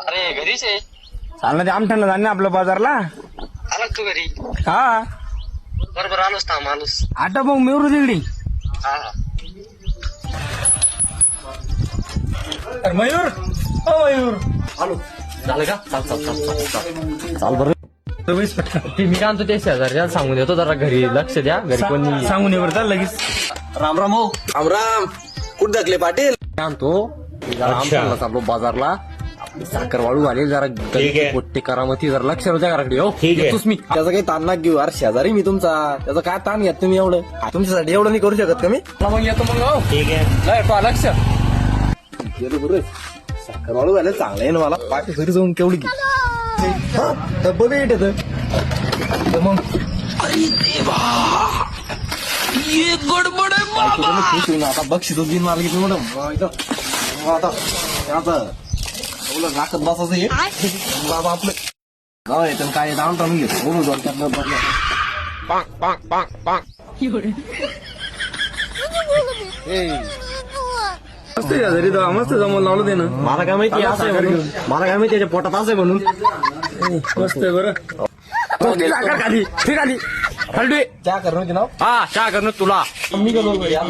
अरे घरीच आहे. चाल ना ते आमठाणला जाण ना आपल्या बाजारला. आला का तू घरी? हा बरोबर आलोच थांब आलोच. आता मग मेरू तिकडे. हा अरे मयूर, ओ मयूर आलो. झालं का? चाल चाल चाल चाल चाल चाल बरं. ती मी काय आणतो ते शेजारच्या सांगून देतो जरा घरी लक्ष द्या घरी कोणी सांगून ये बरं चाल लगेच. राम राम हो. राम राम. कुठं धकले पाटील? आणतो जरा आमच्याला चाललो बाजारला आपली साखर वाळू आले जरा पोट्टे करामती जरा लक्ष द्या घराकडे. हो येतोच मी. त्याचा काही ताण ना घेऊ. अरे शेजारी मी तुमचा, त्याचा काय ताण घेत तुम्ही एवढं? तुमच्यासाठी एवढं नाही करू शकत का मी? मग येतो मग. हो ठीक आहे लय पहा लक्ष. गेलो बरं. साखर वाळू झालं चांगलं आहे ना मला. पाठी घरी जाऊन केवढी घे डब्बा बी येत मग. खुश होईन आता. बक्षीस दिन मला किती मोठं आता राखत बसायचं हे बाबा आपलं काय तर काय दाम टाळून घेतो बोलू जाऊन त्यातलं. मस्त शेजारी तो मस्त जमून लावलं ते ना. मला काय माहिती असं आहे म्हणून. मला काय माहिती त्याच्या पोटात असं आहे म्हणून. मस्त आहे बरं. साखर खाली ठीक आली हलडे. क्या करणं की नाव हा चहा करणं तुला. मी गेलो नव्या